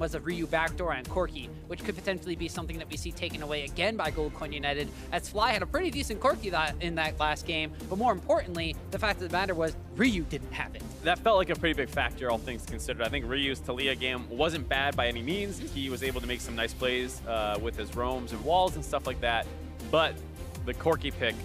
was a Ryu backdoor on Corki, which could potentially be something that we see taken away again by Gold Coin United, as Fly had a pretty decent Corki in that last game, but more importantly, the fact of the matter was Ryu didn't have it. That felt like a pretty big factor, all things considered. I think Ryu's Talia game wasn't bad by any means. He was able to make some nice plays with his roams and walls and stuff like that, but the Corki pick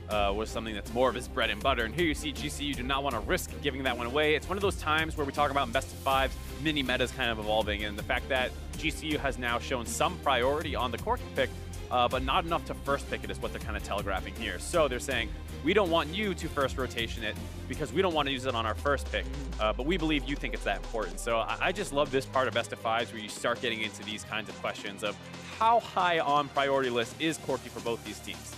was something that's more of his bread and butter. And here you see GCU do not want to risk giving that one away. It's one of those times where we talk about in best of fives, mini metas kind of evolving, and the fact that GCU has now shown some priority on the Corki pick, but not enough to first pick it is what they're kind of telegraphing here. So they're saying, we don't want you to first rotation it because we don't want to use it on our first pick, but we believe you think it's that important. So I just love this part of best of fives where you start getting into these kinds of questions of how high on priority list is Corki for both these teams.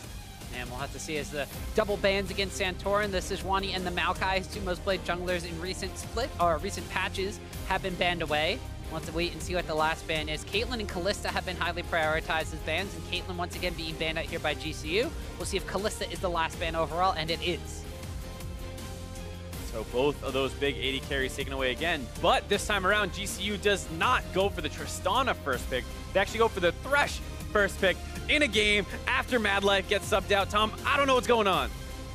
And we'll have to see as the double bans against Santorin, the Sejuani and the Maokai, two most played junglers in recent patches, have been banned away. We'll have to wait and see what the last ban is. Caitlyn and Kalista have been highly prioritized as bans, and Caitlyn once again being banned out here by GCU. We'll see if Kalista is the last ban overall, and it is. So both of those big AD carries taken away again, but this time around, GCU does not go for the Tristana first pick. They actually go for the Thresh first pick in a game after Madlife gets subbed out. Tom, I don't know what's going on.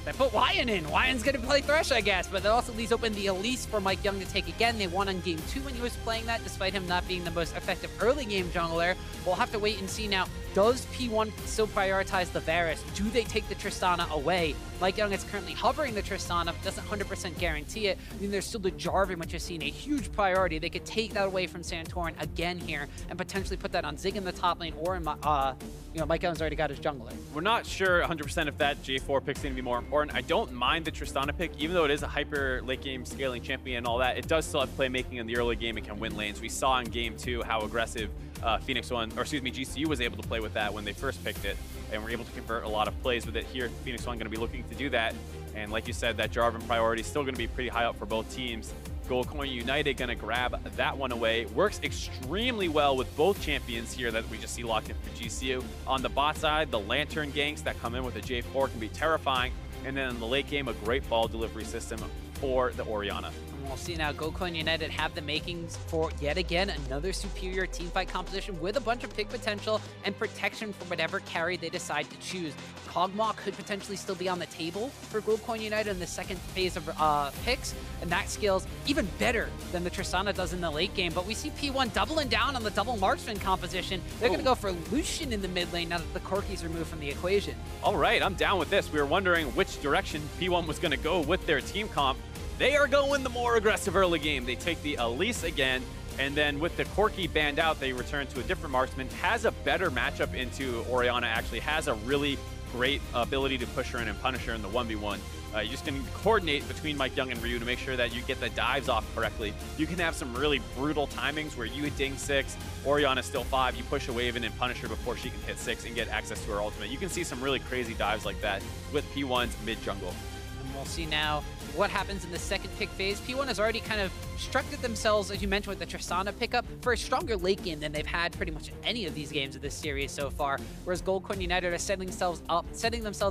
They put Wyan in. Wyan's going to play Thresh, I guess, but that also leaves open the Elise for MikeYeung to take again. They won on game 2 when he was playing that, despite him not being the most effective early game jungler. We'll have to wait and see now. Does P1 still prioritize the Varus? Do they take the Tristana away? MikeYeung is currently hovering the Tristana, but doesn't 100% guarantee it. And then there's still the Jarvan, which has seen a huge priority. They could take that away from Santorin again here and potentially put that on Zig in the top lane, or in MikeYeung's already got his jungler. We're not sure 100% if that J4 pick's going to be more important. I don't mind the Tristana pick, even though it is a hyper late game scaling champion and all that. It does still have playmaking in the early game and can win lanes. We saw in game 2 how aggressive GCU was able to play with that when they first picked it, and were able to convert a lot of plays with it. Here, Phoenix1 going to be looking to do that, and like you said, that Jarvan priority is still going to be pretty high up for both teams. Gold Coin United going to grab that one away. Works extremely well with both champions here that we just see locked in for GCU. On the bot side, the Lantern ganks that come in with a J4 can be terrifying, and then in the late game, a great ball delivery system for the Orianna. We'll see now Gold Coin United have the makings for, yet again, another superior teamfight composition with a bunch of pick potential and protection for whatever carry they decide to choose. Kog'Maw could potentially still be on the table for Gold Coin United in the second phase of picks, and that scales even better than the Tristana does in the late game. But we see P1 doubling down on the double marksman composition. They're going to go for Lucian in the mid lane now that the Corki's removed from the equation. All right, I'm down with this. We were wondering which direction P1 was going to go with their team comp. They are going the more aggressive early game. They take the Elise again, and then with the Corki banned out, they return to a different marksman. Has a better matchup into Orianna, actually has a really great ability to push her in and punish her in the 1v1. You just can coordinate between MikeYeung and Ryu to make sure that you get the dives off correctly. You can have some really brutal timings where you hit ding 6, Orianna still 5, you push a wave in and punish her before she can hit 6 and get access to her ultimate. You can see some really crazy dives like that with P1's mid jungle. And we'll see now what happens in the second pick phase. P1 has already kind of structured themselves, as you mentioned, with the Tristana pickup for a stronger late game than they've had pretty much any of these games of this series so far, whereas Gold Coin United are setting themselves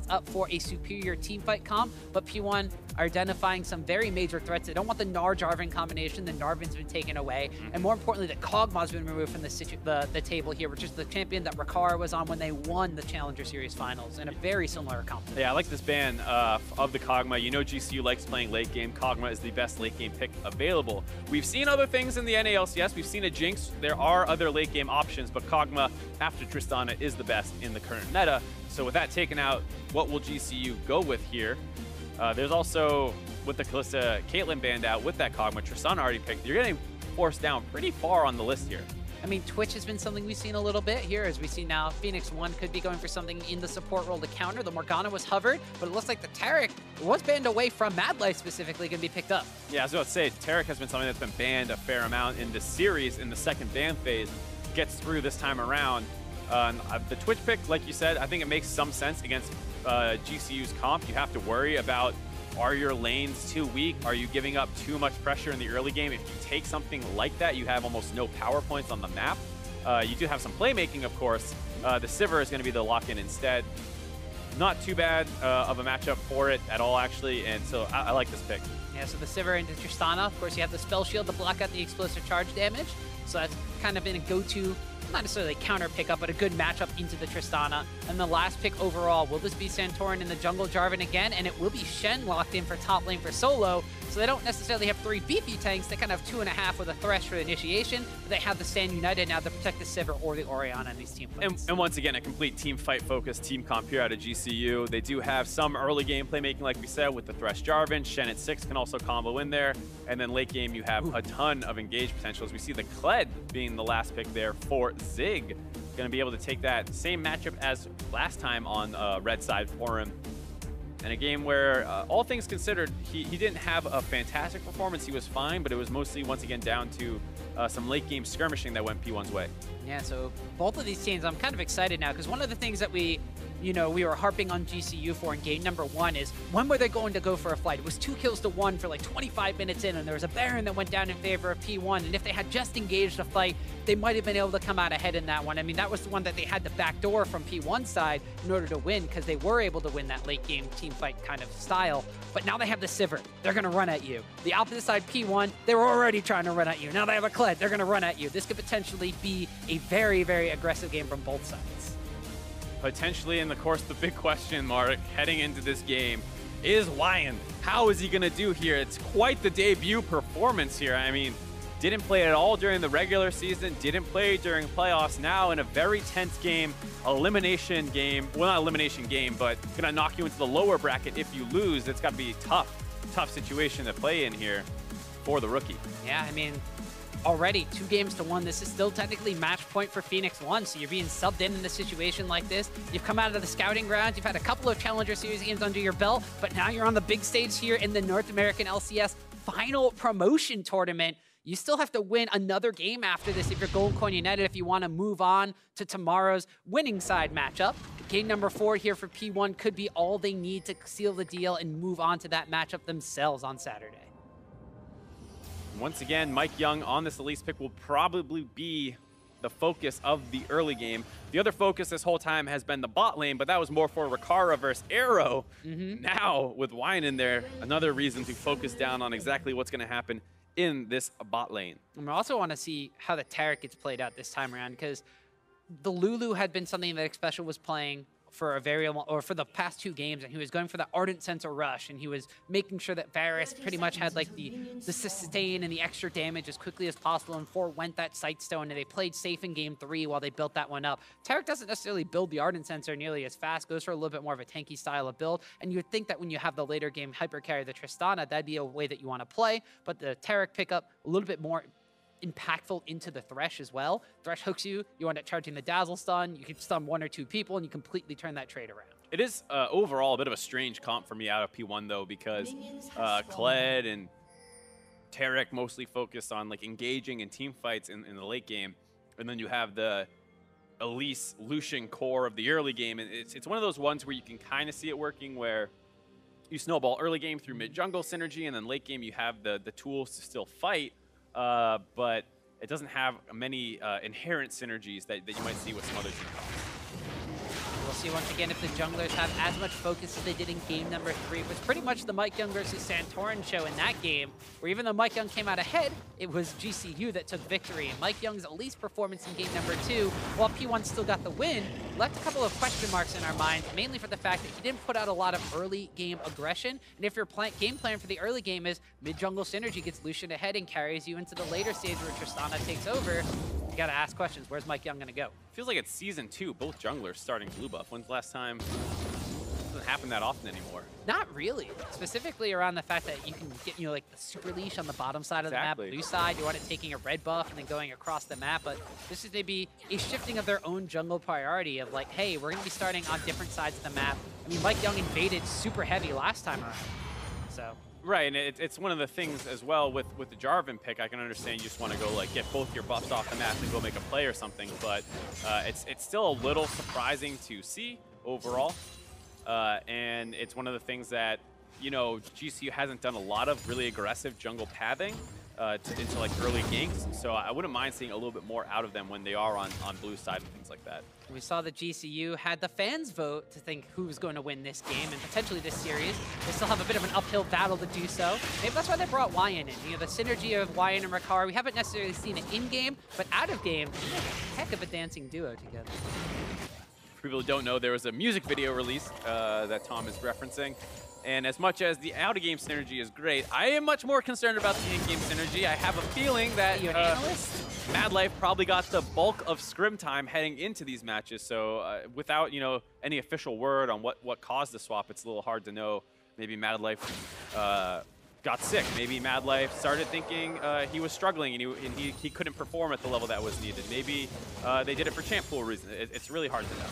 up for a superior teamfight comp, but P1 are identifying some very major threats. They don't want the Gnar-Jarvan combination. The Narvan's been taken away, and more importantly, the Kog'Maw's been removed from the table here, which is the champion that Rikara was on when they won the Challenger Series Finals in a very similar comp. Yeah, I like this ban of the Kog'Maw. You know GCU likes playing late game. Kog'Maw is the best late game pick available. We've seen other things in the NALCS. We've seen a Jinx. There are other late game options, but Kog'Maw after Tristana is the best in the current meta. So with that taken out, what will GCU go with here? There's also, with the Kalista Caitlyn banned out, with that Kog'Maw, Tristana already picked, you're getting forced down pretty far on the list here. I mean, Twitch has been something we've seen a little bit here, as we see now Phoenix1 could be going for something in the support role to counter. The Morgana was hovered, but it looks like the Taric was banned away from Madlife specifically, can be picked up. Yeah, I was about to say, Taric has been something that's been banned a fair amount in the series in the second ban phase. Gets through this time around. The Twitch pick, like you said, I think it makes some sense against GCU's comp. You have to worry about, are your lanes too weak? Are you giving up too much pressure in the early game? If you take something like that, you have almost no power points on the map. You do have some playmaking, of course. The Sivir is going to be the lock-in instead. Not too bad of a matchup for it at all, actually, and so I like this pick. Yeah, so the Sivir into Tristana. Of course, you have the spell shield to block out the explosive charge damage. So that's kind of been a go-to, not necessarily a counter pickup, but a good matchup into the Tristana. And the last pick overall, will this be Santorin in the jungle, Jarvan again? And it will be Shen locked in for top lane for solo. So they don't necessarily have 3 beefy tanks. They kind of have 2.5 with a Thresh for initiation, but they have the Stand United now to protect the Sivir or the Orianna in these team fights. And once again, a complete team fight focused team comp here out of GCU. They do have some early game playmaking, like we said, with the Thresh Jarvan. Shen at 6 can also combo in there. And then late game, you have a ton of engage potential. As we see the Kled being the last pick there for Zig. Going to be able to take that same matchup as last time on red side for him. In a game where, all things considered, he didn't have a fantastic performance. He was fine, but it was mostly, once again, down to some late game skirmishing that went P1's way. Yeah, so both of these teams, I'm kind of excited now, because one of the things that we were harping on GCU for in game number 1 is, when were they going to go for a fight? It was 2 kills to 1 for like 25 minutes in, and there was a Baron that went down in favor of P1, and if they had just engaged a fight, they might have been able to come out ahead in that one. I mean, that was the one that they had the backdoor from P1's side in order to win, because they were able to win that late game team fight kind of style. But now they have the Sivir. They're going to run at you. The opposite side, P1, they were already trying to run at you. Now they have a Kled. They're going to run at you. This could potentially be a very, very aggressive game from both sides. Potentially, and of course, the big question mark heading into this game is YyeOng. How is he going to do here? It's quite the debut performance here. I mean, didn't play at all during the regular season, didn't play during playoffs. Now in a very tense game, elimination game, well, not elimination game, but gonna knock you into the lower bracket if you lose. It's gotta be a tough situation to play in here for the rookie. Yeah, I mean, already 2 games to 1. This is still technically match point for Phoenix1, so you're being subbed in a situation like this. You've come out of the scouting grounds, you've had a couple of Challenger Series games under your belt, but now you're on the big stage here in the North American LCS final promotion tournament. You still have to win another game after this if you're Golden Coin United, if you want to move on to tomorrow's winning side matchup. Game number 4 here for P1 could be all they need to seal the deal and move on to that matchup themselves on Saturday. Once again, MikeYeung on this Elise pick will probably be the focus of the early game. The other focus this whole time has been the bot lane, but that was more for Rikara versus Arrow. Now, with YyeOng in there, another reason to focus down on exactly what's going to happen in this bot lane. And we also want to see how the Taric gets played out this time around, because the Lulu had been something that Xpecial was playing for a very long, or for the past 2 games, and he was going for the Ardent Sensor Rush, and he was making sure that Varus pretty much had like the sustain and the extra damage as quickly as possible, and forewent that Sightstone, and they played safe in game 3 while they built that one up. Taric doesn't necessarily build the Ardent Sensor nearly as fast, goes for a little bit more of a tanky style of build, and you would think that when you have the later game hyper carry the Tristana, that'd be a way that you want to play, but the Taric pickup a little bit more impactful into the Thresh as well. Thresh hooks you, you end up charging the Dazzle Stun, you can stun 1 or 2 people, and you completely turn that trade around. It is overall a bit of a strange comp for me out of P1 though, because Kled and Taric mostly focused on like engaging in team fights in the late game, and then you have the Elise Lucian core of the early game, and it's one of those ones where you can kind of see it working, where you snowball early game through mid jungle synergy, and then late game you have the tools to still fight. But it doesn't have many inherent synergies that you might see with some other team comps. We'll see once again if the junglers have as much focus as they did in game number 3. It was pretty much the MikeYeung versus Santorin show in that game, where even though MikeYeung came out ahead, it was GCU that took victory. And MikeYeung's Elise performance in game number 2, while P1 still got the win, left a couple of question marks in our minds, mainly for the fact that he didn't put out a lot of early game aggression. And if your game plan for the early game is mid-jungle synergy gets Lucian ahead and carries you into the later stage where Tristana takes over, you gotta ask questions. Where's MikeYeung gonna go? Feels like it's season 2, both junglers starting blue buff. When's the last time? It doesn't happen that often anymore. Not really. Specifically around the fact that you can get, like the super leash on the bottom side of the map, blue side. You want it taking a red buff and then going across the map. But this is maybe a shifting of their own jungle priority of like, hey, we're gonna be starting on different sides of the map. I mean, MikeYeung invaded super heavy last time around. So. Right, and it's one of the things as well with the Jarvan pick. I can understand you just want to go like get both your buffs off the map and go make a play or something, but it's still a little surprising to see overall. And it's one of the things that, GCU hasn't done a lot of really aggressive jungle pathing. into like early ganks. So I wouldn't mind seeing a little bit more out of them when they are on blue side and things like that. We saw that GCU had the fans vote to think who was going to win this game and potentially this series. They still have a bit of an uphill battle to do so. Maybe that's why they brought YN in. You know, the synergy of YN and Rikara, we haven't necessarily seen it in-game, but out-of-game, a heck of a dancing duo together. For people who don't know, there was a music video released that Tom is referencing. And as much as the out-of-game synergy is great, I am much more concerned about the in-game synergy. I have a feeling that Madlife probably got the bulk of scrim time heading into these matches. So without, you know, any official word on what caused the swap, it's a little hard to know. Maybe Madlife got sick. Maybe Madlife started thinking he was struggling and he couldn't perform at the level that was needed. Maybe they did it for champ pool reasons. It's really hard to know.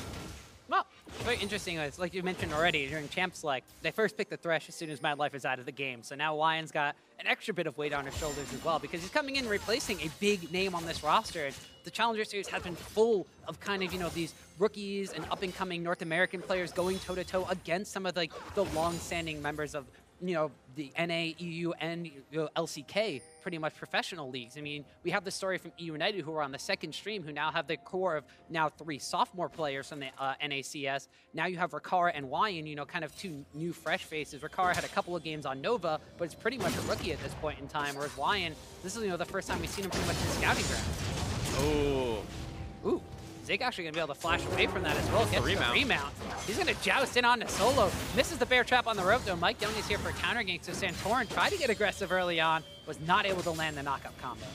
Well, very interesting. It's like you mentioned already during Champ Select, they first picked the Thresh as soon as Madlife is out of the game. So now YN's got an extra bit of weight on his shoulders as well because he's coming in replacing a big name on this roster. And the Challenger Series has been full of kind of, you know, these rookies and up-and-coming North American players going toe-to-toe against some of like the long-standing members of, you know, the NA, EU, and LCK, pretty much professional leagues. I mean, we have the story from EU United who are on the second stream who now have the core of now 3 sophomore players from the NACS. Now you have Rikara and YN, you know, kind of 2 new fresh faces. Rikara had a couple of games on Nova, but it's pretty much a rookie at this point in time, whereas YN, this is, you know, the first time we've seen him pretty much in scouting grounds. Oh. Ooh. Zig actually going to be able to flash away from that as well. Gets the remount. He's going to joust in on the solo. Misses the bear trap on the rope, though. MikeYeung is here for a counter gank, so Santorin tried to get aggressive early on, was not able to land the knockup combo.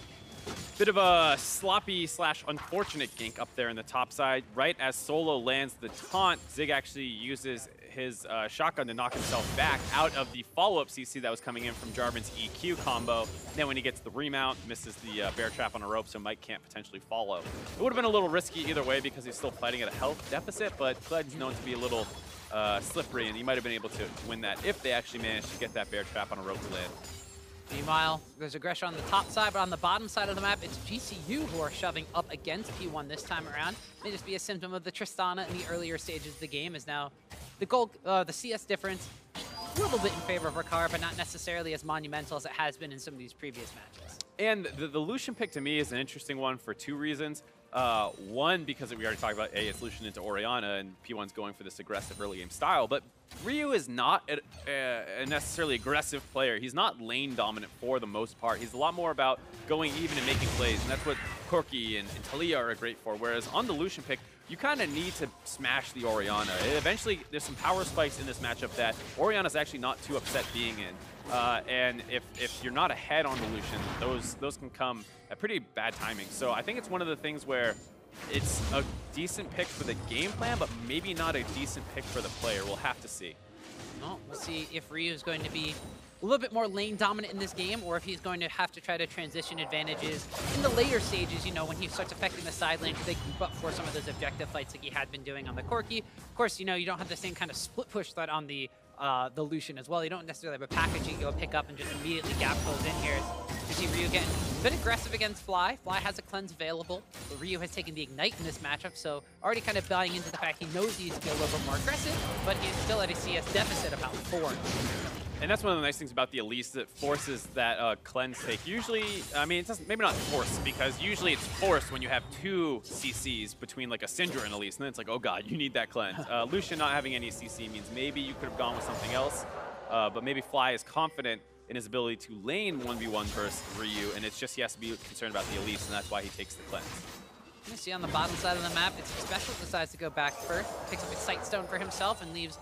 Bit of a sloppy / unfortunate gank up there in the top side. Right as Solo lands the taunt, Zig actually uses his shotgun to knock himself back out of the follow-up CC that was coming in from Jarvan's EQ combo. Then when he gets the remount, misses the bear trap on a rope, so Mike can't potentially follow. It would have been a little risky either way because he's still fighting at a health deficit, but Kled's known to be a little slippery, and he might have been able to win that if they actually managed to get that bear trap on a rope to land. Meanwhile, there's aggression on the top side, but on the bottom side of the map, it's GCU who are shoving up against P1 this time around. May just be a symptom of the Tristana in the earlier stages of the game, as now the CS difference a little bit in favor of Rikara, but not necessarily as monumental as it has been in some of these previous matches. And the Lucian pick to me is an interesting one for 2 reasons. One, because we already talked about, it's Lucian into Orianna, and P1's going for this aggressive early game style, but Ryu is not a necessarily aggressive player. He's not lane dominant for the most part. He's a lot more about going even and making plays, and that's what Corki and Talia are great for, whereas on the Lucian pick, you kind of need to smash the Orianna. Eventually, there's some power spikes in this matchup that Orianna's actually not too upset being in. And if you're not ahead on the Lucian, those can come at pretty bad timing. So I think it's one of the things where it's a decent pick for the game plan, but maybe not a decent pick for the player. We'll have to see. Well, we'll see if Ryu is going to be a little bit more lane dominant in this game, or if he's going to have to try to transition advantages in the later stages, you know, when he starts affecting the side lane, they group up for some of those objective fights like he had been doing on the Corki. Of course, you know, you don't have the same kind of split push threat on the Lucian as well. You don't necessarily have a package you go pick up and just immediately gap close in here. You see Ryu getting a bit aggressive against Fly. Fly has a cleanse available, but Ryu has taken the Ignite in this matchup, so already kind of buying into the fact he knows he needs to be a little bit more aggressive, but he's still at a CS deficit about 4. And that's one of the nice things about the Elise that forces that cleanse take. Usually, I mean, it doesn't, maybe not forced, because usually it's forced when you have 2 CCs between like a Syndra and Elise, and then it's like, oh god, you need that cleanse. Lucian not having any CC means maybe you could have gone with something else, but maybe Fly is confident in his ability to lane 1v1 versus Ryu, and it's just he has to be concerned about the Elise, and that's why he takes the cleanse. You see on the bottom side of the map, it's Xpecial decides to go back first, picks up a sight stone for himself, and leaves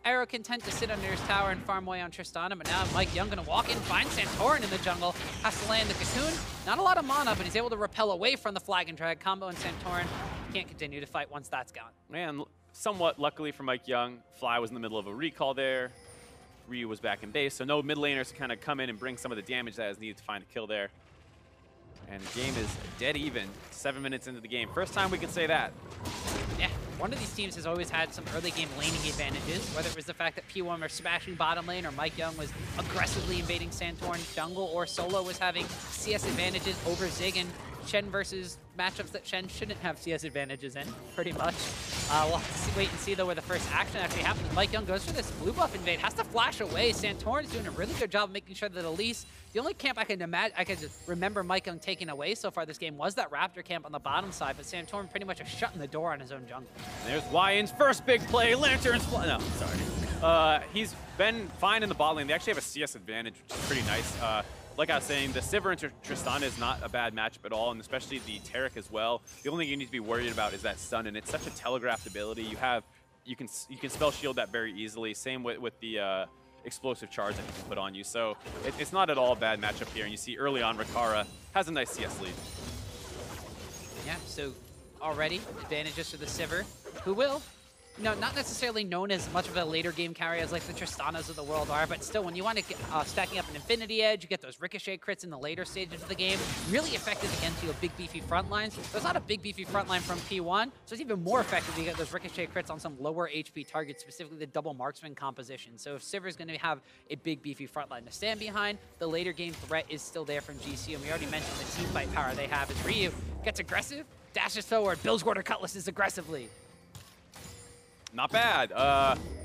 Arrow content to sit under his tower and farm away on Tristana, but now MikeYeung gonna walk in, find Santorin in the jungle, has to land the cocoon. Not a lot of mana, but he's able to repel away from the flag and drag combo, and Santorin can't continue to fight once that's gone. Man, somewhat luckily for MikeYeung, Fly was in the middle of a recall there. Ryu was back in base, so no mid laners to kind of come in and bring some of the damage that is needed to find a kill there. And the game is dead even, 7 minutes into the game. First time we can say that. Yeah, one of these teams has always had some early game laning advantages, whether it was the fact that P1 were smashing bottom lane, or MikeYeung was aggressively invading Santorin's jungle, or Solo was having CS advantages over Zig and Shen versus matchups that Shen shouldn't have CS advantages in, pretty much. We'll have to wait and see, though, where the first action actually happens. MikeYeung goes for this blue buff invade, has to flash away. Santorin's doing a really good job of making sure that Elise, the only camp I can remember MikeYeung taking away so far this game was that Raptor camp on the bottom side, but Santorin pretty much is shutting the door on his own jungle. There's YN's first big play. Lanterns fly. No, sorry. He's been fine in the bot lane. They actually have a CS advantage, which is pretty nice. Like I was saying, the Sivir and Tristana is not a bad matchup at all, and especially the Taric as well. The only thing you need to be worried about is that stun, and it's such a telegraphed ability. You can spell shield that very easily. Same with the explosive charge that you can put on you. So it's not at all a bad matchup here. And you see early on, Rikara has a nice CS lead. Yeah, so already advantages for the Sivir, who will, not necessarily known as much of a later game carry as like the Tristanas of the world are, but still, when you want to get stacking up an Infinity Edge, you get those ricochet crits in the later stages of the game, really effective against you, big beefy front lines. There's not a big beefy front line from P1, so it's even more effective to get those ricochet crits on some lower HP targets, specifically the double marksman composition. So if Sivir's going to have a big beefy front line to stand behind, the later game threat is still there from GCU, and we already mentioned the team fight power they have as Ryu gets aggressive, dashes forward, builds quarter cutlasses aggressively. Not bad.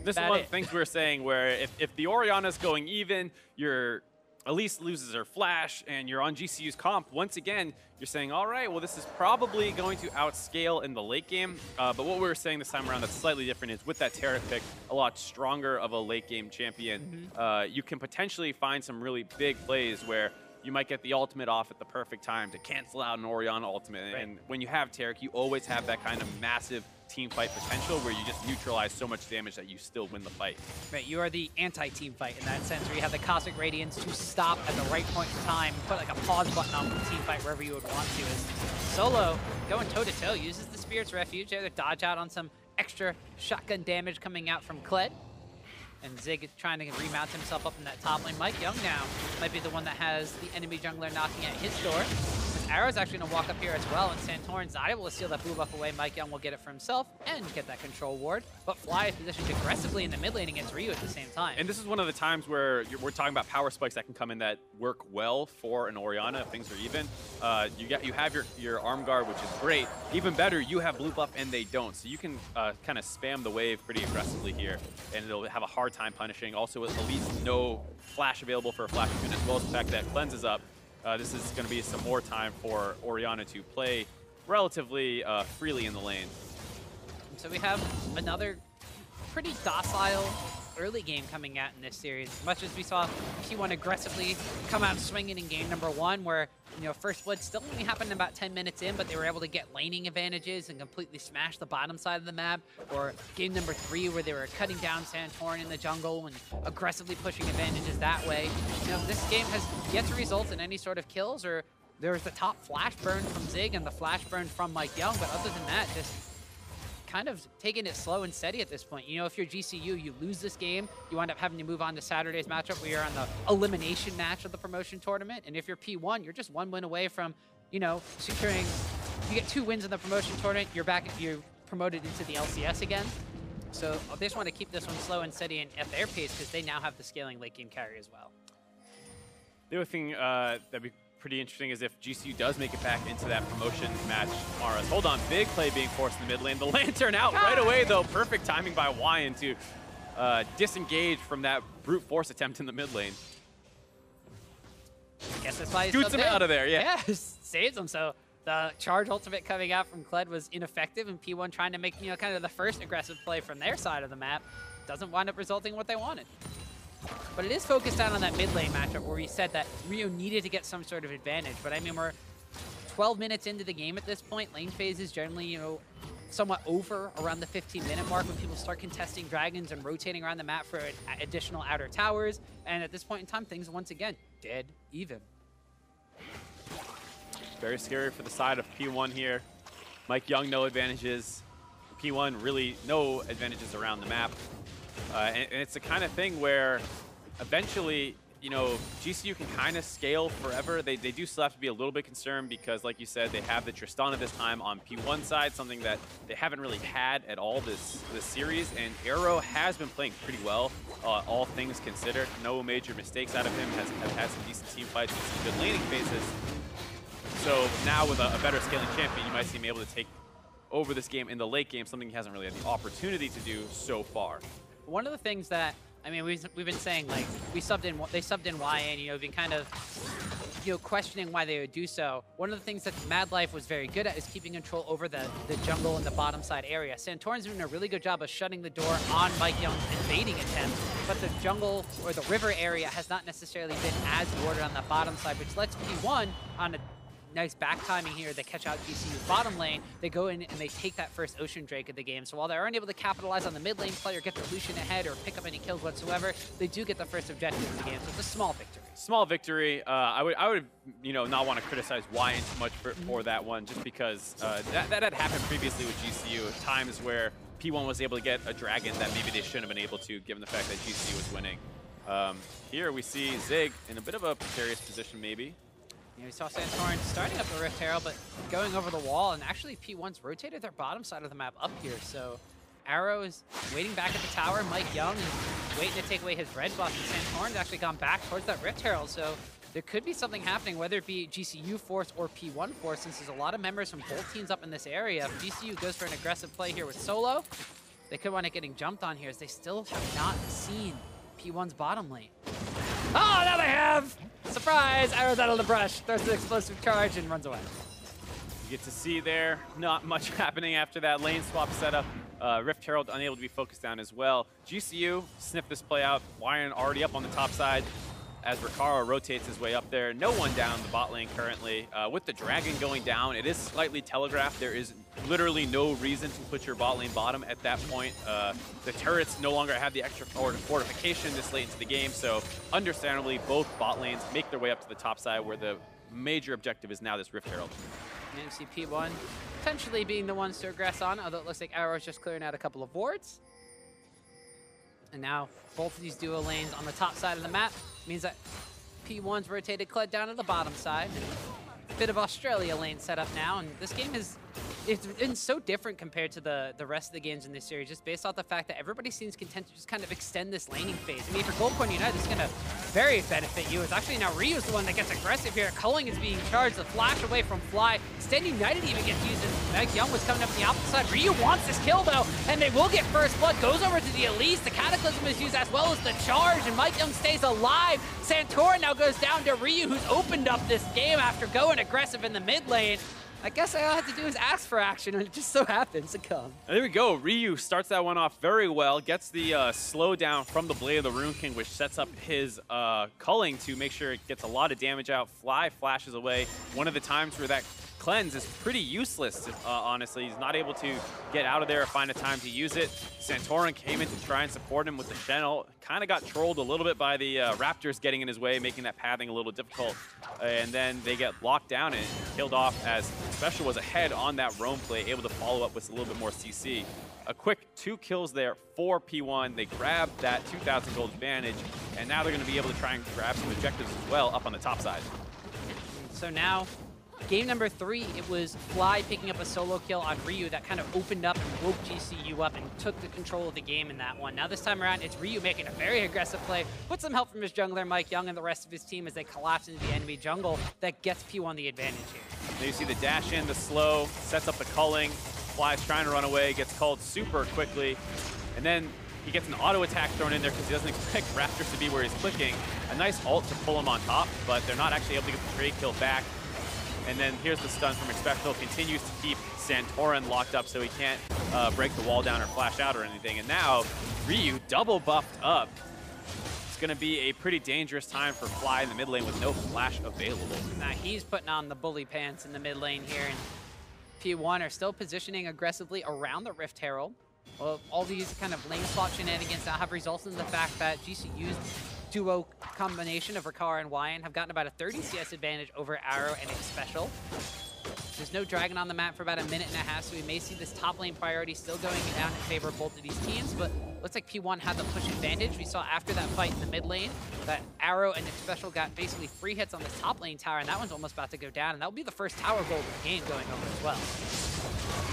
This is one of the things we were saying, where if the Orianna's going even, your Elise loses her flash, and you're on GCU's comp, once again, you're saying, all right, well, this is probably going to outscale in the late game. But what we were saying this time around that's slightly different is with that Taric pick, a lot stronger of a late game champion, you can potentially find some really big plays where you might get the ultimate off at the perfect time to cancel out an Orianna ultimate. Right. And when you have Taric, you always have that kind of massive team fight potential where you just neutralize so much damage that you still win the fight. Right, you are the anti-team fight in that sense, where you have the Cosmic Radiance to stop at the right point in time, put like a pause button on the team fight wherever you would want to. As Solo, going toe-to-toe, uses the Spirit's Refuge there to dodge out on some extra shotgun damage coming out from Kled. And Zig trying to remount himself up in that top lane. MikeYeung now might be the one that has the enemy jungler knocking at his door. Arrow's actually going to walk up here as well, and Santorin's not able to steal that blue buff away. MikeYeung will get it for himself and get that control ward, but Fly is positioned aggressively in the mid lane against Ryu at the same time. And this is one of the times where we're talking about power spikes that can come in that work well for an Orianna if things are even. You have your arm guard, which is great. Even better, you have blue buff and they don't, so you can kind of spam the wave pretty aggressively here, and it'll have a hard time punishing. Also, with at least no flash available for a flash unit, as well as the fact that Cleanse is up. This is going to be some more time for Orianna to play relatively freely in the lane. So we have another pretty docile early game coming out in this series. Much as we saw P1 aggressively come out swinging in game number 1, where first blood still only happened about 10 minutes in, but they were able to get laning advantages and completely smash the bottom side of the map. Or game number 3, where they were cutting down Santorin in the jungle and aggressively pushing advantages that way. This game has yet to result in any sort of kills, or there was the top flash burn from Zig and the flash burn from MikeYeung, but other than that, just kind of taking it slow and steady at this point. If you're GCU, you lose this game, you wind up having to move on to Saturday's matchup where you're on the elimination match of the promotion tournament. And if you're P1, you're just one win away from, securing, you get 2 wins in the promotion tournament, you're promoted into the LCS again. So they just want to keep this one slow and steady and at their pace, because they now have the scaling late game carry as well. The other thing that'd be pretty interesting is if GCU does make it back into that promotion match tomorrow. Hold on, big play being forced in the mid lane. The Lantern out right away, though. Perfect timing by YN to disengage from that brute force attempt in the mid lane. I guess that's why he's shoots him out of there, yeah. Yeah, saves him. So the charge ultimate coming out from Kled was ineffective, and P1 trying to make, kind of the first aggressive play from their side of the map doesn't wind up resulting in what they wanted. But it is focused out on that mid lane matchup where we said that Rio needed to get some sort of advantage. But I mean, we're 12 minutes into the game at this point. Lane phase is generally, somewhat over around the 15-minute mark when people start contesting dragons and rotating around the map for additional outer towers. And at this point in time, things once again dead even. Very scary for the side of P1 here. MikeYeung, no advantages. P1, really no advantages around the map. And it's the kind of thing where eventually, GCU can kind of scale forever. They do still have to be a little bit concerned because, like you said, they have the Tristana this time on P1 side, something that they haven't really had at all this series. And Arrow has been playing pretty well, all things considered. No major mistakes out of him. Has had some decent team fights and some good laning phases. So now with a better scaling champion, you might see him able to take over this game in the late game, something he hasn't really had the opportunity to do so far. One of the things that, I mean, we've been saying, like, they subbed in YN, you know, been kind of, you know, questioning why they would do so. One of the things that Madlife was very good at is keeping control over the jungle and the bottom side area. Santorin's doing a really good job of shutting the door on MikeYeung's invading attempt, but the jungle or the river area has not necessarily been as ordered on the bottom side, which lets P1 on a nice back timing here. They catch out GCU's bottom lane. They go in and they take that first Ocean Drake of the game. So while they aren't able to capitalize on the mid lane play or get the Lucian ahead or pick up any kills whatsoever, they do get the first objective of the game. So it's a small victory. Small victory. I would, you know, not want to criticize YN too much for that one, just because that had happened previously with GCU. Times where P1 was able to get a dragon that maybe they shouldn't have been able to, given the fact that GCU was winning. Here we see Zig in a bit of a precarious position, maybe. You know, we saw Santorin starting up the Rift Herald, but going over the wall, and actually P1's rotated their bottom side of the map up here, so Arrow is waiting back at the tower. MikeYeung is waiting to take away his red buff, and Santorin's actually gone back towards that Rift Herald, so there could be something happening, whether it be GCU Force or P1 Force, since there's a lot of members from both teams up in this area. If GCU goes for an aggressive play here with Solo, they could wind up getting jumped on here, as they still have not seen P1's bottom lane. Oh, now they have! Surprise! Arrow's out of the brush, throws the explosive charge, and runs away. You get to see there, not much happening after that lane swap setup. Rift Herald unable to be focused down as well. GCU sniffed this play out. YN already up on the top side as Rikara rotates his way up there. No one down the bot lane currently. With the dragon going down, it is slightly telegraphed. There is literally no reason to put your bot lane bottom at that point. The turrets no longer have the extra fortification this late into the game, so understandably both bot lanes make their way up to the top side, where the major objective is now this Rift Herald. And you see P1 potentially being the ones to aggress on, although it looks like Arrow's just clearing out a couple of wards. And now both of these duo lanes on the top side of the map means that P1's rotated Kled down to the bottom side. A bit of Australia lane set up now, and this game it's been so different compared to the rest of the games in this series, just based off the fact that everybody seems content to just kind of extend this laning phase. I mean, for Gold Corn United, this is going to very benefit you. It's actually now Ryu's the one that gets aggressive here. Culling is being charged, the flash away from Fly. Stand United even gets used, and MikeYeung was coming up the opposite side. Ryu wants this kill, though, and they will get first blood. Goes over to the Elise. The Cataclysm is used as well as the charge, and MikeYeung stays alive. Santorin now goes down to Ryu, who's opened up this game after going aggressive in the mid lane. I guess all I have to do is ask for action, and it just so happens to come. And there we go. Ryu starts that one off very well, gets the slowdown from the Blade of the Rune King, which sets up his culling to make sure it gets a lot of damage out. Fly flashes away. One of the times where that cleanse is pretty useless, honestly. He's not able to get out of there or find a time to use it. Santorin came in to try and support him with the Shen. Kind of got trolled a little bit by the Raptors getting in his way, making that pathing a little difficult. And then they get locked down and killed off as Xpecial was ahead on that roam play, able to follow up with a little bit more CC. A quick 2 kills there for P1. They grabbed that 2,000 gold advantage, and now they're going to be able to try and grab some objectives as well up on the top side. So now, game number 3, it was Fly picking up a solo kill on Ryu that kind of opened up and woke GCU up and took the control of the game in that one. Now this time around, it's Ryu making a very aggressive play, puts some help from his jungler, MikeYeung, and the rest of his team as they collapse into the enemy jungle. That gets P1 the advantage here. Now you see the dash in, the slow, sets up the culling. Fly's trying to run away, gets culled super quickly, and then he gets an auto attack thrown in there because he doesn't expect Raptors to be where he's clicking. A nice ult to pull him on top, but they're not actually able to get the trade kill back. And then here's the stun from Xpecial, continues to keep Santorin locked up so he can't break the wall down or flash out or anything. And now Ryu double buffed up. It's going to be a pretty dangerous time for Fly in the mid lane with no flash available. Now he's putting on the bully pants in the mid lane here, and P1 are still positioning aggressively around the Rift Herald. Well, all these kind of lane swap shenanigans now have resulted in the fact that GCU's duo combination of Rikara and YN have gotten about a 30 CS advantage over Arrow and Xpecial. There's no dragon on the map for about a minute and a half, so we may see this top lane priority still going down in favor of both of these teams, but looks like P1 had the push advantage. We saw after that fight in the mid lane that Arrow and Xpecial got basically 3 hits on the top lane tower, and that one's almost about to go down, and that will be the first tower goal of the game going over as well.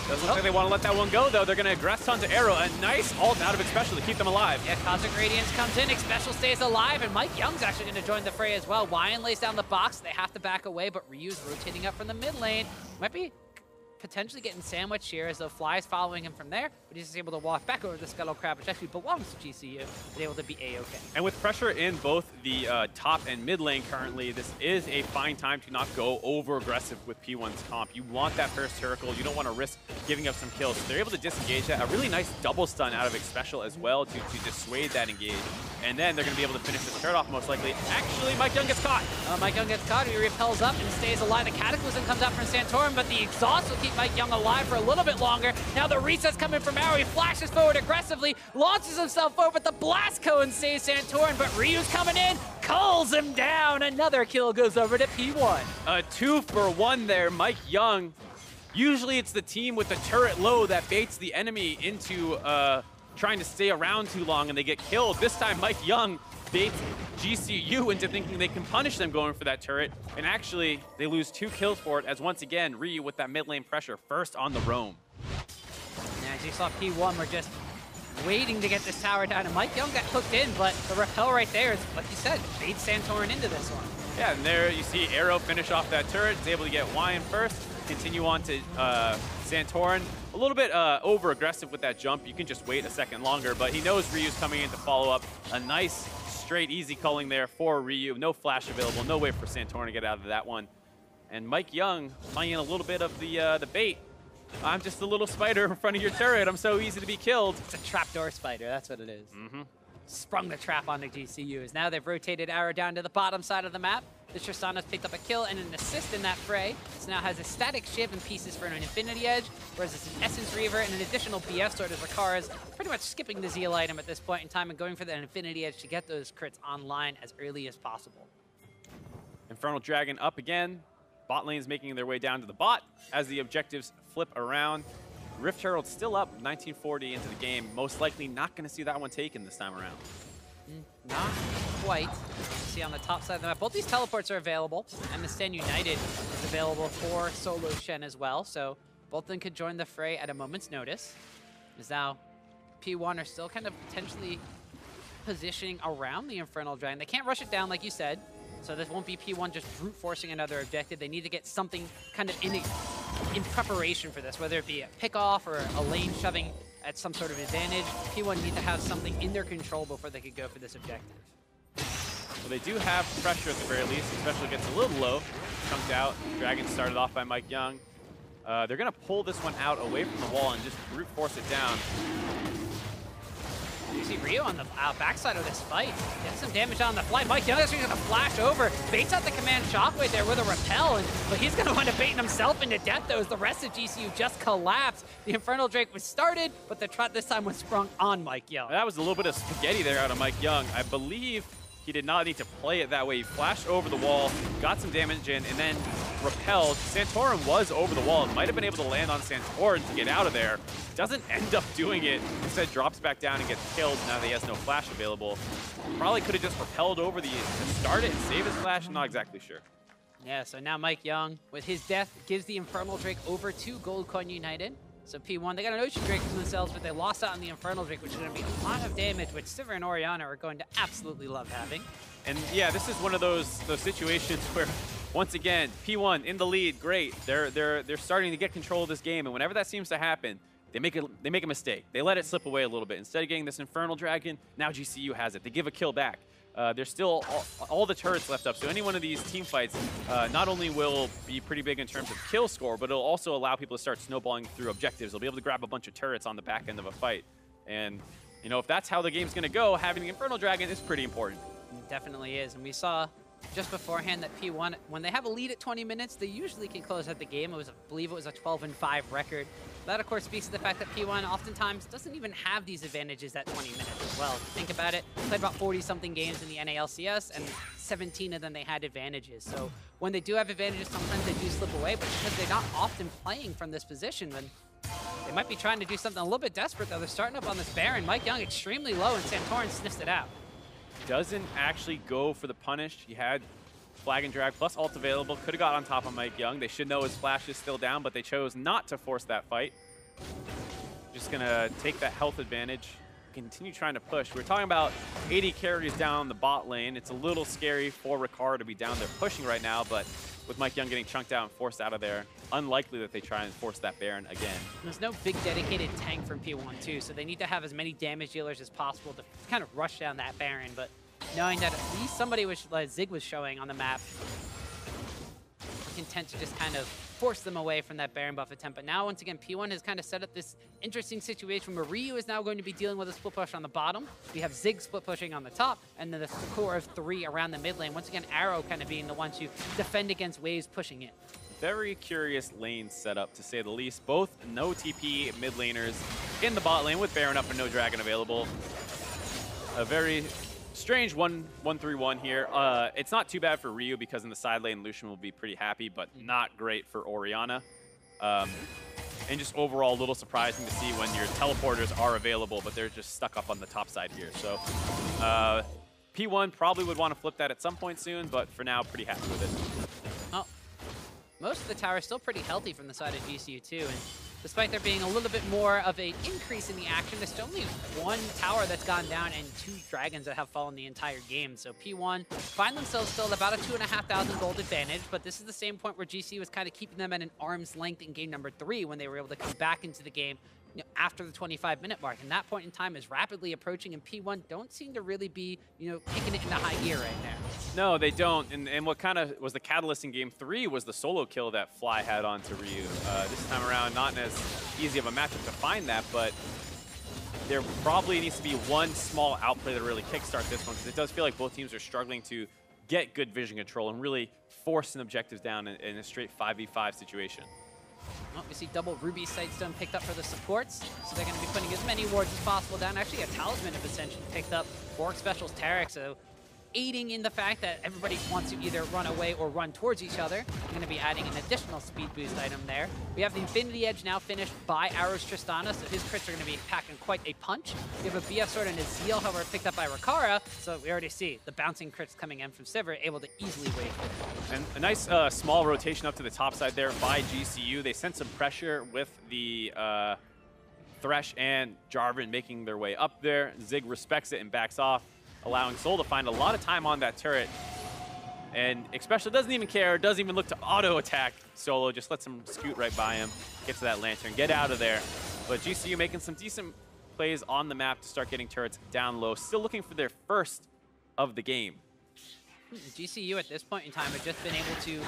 Doesn't look like they want to let that one go, though. They're going to aggress onto Arrow. A nice ult out of Xpecial to keep them alive. Yeah, Cosmic Radiance comes in, Xpecial stays alive, and MikeYeung's actually going to join the fray as well. Wyan lays down the box. They have to back away, but Ryu's rotating up from the mid lane. Might be potentially getting sandwiched here as though Fly's following him from there, but he's just able to walk back over the Scuttle Crab, which actually belongs to GCU, and able to be A-okay. And with pressure in both the top and mid lane currently, this is a fine time to not go over-aggressive with P1's comp. You want that first Taric. You don't want to risk giving up some kills. So they're able to disengage that. A really nice double stun out of Xpecial as well to dissuade that engage. And then they're going to be able to finish this turret off most likely. Actually, MikeYeung gets caught. MikeYeung gets caught. He repels up and stays alive. The Cataclysm comes out from Santorin, but the exhaust will keep MikeYeung alive for a little bit longer. Now the reset's coming from Arrow. He flashes forward aggressively, launches himself forward, but the blast cone saves Santorin, but Ryu's coming in, culls him down. Another kill goes over to P1. A 2-for-1 there. MikeYeung. Usually it's the team with the turret low that baits the enemy into trying to stay around too long and they get killed. This time MikeYeung baits GCU into thinking they can punish them going for that turret, and actually they lose 2 kills for it as once again Ryu with that mid lane pressure first on the roam. Yeah, as you saw, P1 were just waiting to get this tower down, and MikeYeung got hooked in, but the repel right there is, like you said, baits Santorin into this one. Yeah, and there you see Arrow finish off that turret. He's able to get Wyan first, continue on to Santorin. A little bit over-aggressive with that jump. You can just wait a second longer, but he knows Ryu's coming in to follow up. A nice, straight, easy culling there for Ryu. No flash available, no way for Santorin to get out of that one. And MikeYeung playing a little bit of the bait. I'm just a little spider in front of your turret. I'm so easy to be killed. It's a trapdoor spider, that's what it is. Sprung the trap onto GCU. As now they've rotated Arrow down to the bottom side of the map. The Tristana's picked up a kill and an assist in that fray. So now has a static shiv and pieces for an Infinity Edge, whereas it's an Essence Reaver and an additional BF sword as Rikara's pretty much skipping the Zeal item at this point in time and going for that Infinity Edge to get those crits online as early as possible. Infernal Dragon up again. Bot lane's making their way down to the bot as the objectives flip around. Rift Herald still up 1940 into the game. Most likely not going to see that one taken this time around. Not quite. See on the top side of the map, both these teleports are available, and the Stand United is available for solo Shen as well, so both of them could join the fray at a moment's notice. As now P1 are still kind of potentially positioning around the Infernal Dragon. They can't rush it down like you said, so this won't be P1 just brute forcing another objective. They need to get something kind of in preparation for this, whether it be a pick-off or a lane shoving at some sort of advantage. P1 need to have something in their control before they could go for this objective. Well, they do have pressure at the very least, especially gets a little low. Comes out. Dragon started off by MikeYeung. They're going to pull this one out away from the wall and just brute force it down. You see Ryu on the backside of this fight. Gets some damage on the fly. MikeYeung is going to flash over. Baits out the command shockwave there with a repel, but he's going to wind up baiting himself into death, though, as the rest of GCU just collapsed. The Infernal Drake was started, but the trap this time was sprung on MikeYeung. That was a little bit of spaghetti there out of MikeYeung. I believe he did not need to play it that way. He flashed over the wall, got some damage in, and then repelled. Santorin was over the wall and might have been able to land on Santorin to get out of there. Doesn't end up doing it. Instead drops back down and gets killed now that he has no flash available. Probably could have just repelled over to start it and save his flash. I'm not exactly sure. Yeah, so now MikeYeung, with his death, gives the Infernal Drake over to Gold Coin United. So P1, they got an Ocean Drake for themselves, but they lost out on the Infernal Drake, which is going to be a lot of damage, which Sivir and Orianna are going to absolutely love having. And yeah, this is one of those situations where, once again, P1 in the lead, great. They're starting to get control of this game, and whenever that seems to happen, they make a mistake. They let it slip away a little bit. Instead of getting this Infernal Dragon, now GCU has it. They give a kill back. There's still all the turrets left up, so any one of these team fights not only will be pretty big in terms of kill score, but it'll also allow people to start snowballing through objectives. They'll be able to grab a bunch of turrets on the back end of a fight. And, you know, if that's how the game's going to go, having the Infernal Dragon is pretty important. It definitely is, and we saw just beforehand that P1, when they have a lead at 20 minutes, they usually can close out the game. I believe it was a 12-5 record. That, of course, speaks to the fact that P1 oftentimes doesn't even have these advantages at 20 minutes as well. If you think about it, played about 40-something games in the NALCS, and 17 of them they had advantages. So when they do have advantages, sometimes they do slip away, but because they're not often playing from this position, then They might be trying to do something a little bit desperate, though. They're starting up on this Baron. MikeYeung extremely low, and Santorin sniffs it out. Doesn't actually go for the punish. He had flag and drag plus ult available. Could have got on top of MikeYeung. They should know his flash is still down, but they chose not to force that fight. Just going to take that health advantage. Continue trying to push. We're talking about AD carries down the bot lane. It's a little scary for Rikara to be down there pushing right now, but with MikeYeung getting chunked out and forced out of there, unlikely that they try and force that Baron again. There's no big dedicated tank from P1 too, so they need to have as many damage dealers as possible to kind of rush down that Baron, but knowing that at least somebody was, like Zig was showing on the map, content to just kind of force them away from that Baron buff attempt. But now, once again, P1 has kind of set up this interesting situation where Ryu is now going to be dealing with a split push on the bottom. We have Zig split pushing on the top, and then the core of 3 around the mid lane. Once again, Arrow kind of being the one to defend against waves pushing in. Very curious lane setup, to say the least. Both no TP mid laners in the bot lane with Baron up and no Dragon available. A very strange 1-1-3-1 here. It's not too bad for Ryu because in the side lane, Lucian will be pretty happy, but not great for Orianna. And just overall, a little surprising to see when your teleporters are available, but they're just stuck up on the top side here. So P1 probably would want to flip that at some point soon, but for now, pretty happy with it. Well, most of the tower is still pretty healthy from the side of GCU too, and despite there being a little bit more of an increase in the action, there's still only 1 tower that's gone down and 2 dragons that have fallen the entire game. So P1 find themselves still at about a 2,500 gold advantage, but this is the same point where GCU was kind of keeping them at an arm's length in game number 3 when they were able to come back into the game, you know, after the 25-minute mark. And that point in time is rapidly approaching, and P1 don't seem to really be, you know, kicking it into high gear right now. No, they don't. And what kind of was the catalyst in game 3 was the solo kill that Fly had onto Ryu. This time around, not as easy of a matchup to find that, but there probably needs to be one small outplay to really kickstart this one, because it does feel like both teams are struggling to get good vision control and really force an objective down in a straight 5v5 situation. Well, we see double Ruby Sightstone picked up for the supports, so they're going to be putting as many wards as possible down. Actually, a Talisman of Ascension picked up for Xpecial's Taric, so aiding in the fact that everybody wants to either run away or run towards each other. We're going to be adding an additional speed boost item there. We have the Infinity Edge now finished by Arrow's Tristana, so his crits are going to be packing quite a punch. We have a BF Sword and a Zeal, however, picked up by Rikara, so we already see the bouncing crits coming in from Sivir, able to easily wave. And a nice small rotation up to the top side there by GCU. They sent some pressure with the Thresh and Jarvan making their way up there. Zig respects it and backs off, allowing Soul to find a lot of time on that turret. And Xpecial doesn't even care, doesn't even look to auto-attack Solo, just lets him scoot right by him, get to that Lantern, get out of there. But GCU making some decent plays on the map to start getting turrets down low, still looking for their first of the game. GCU at this point in time have just been able to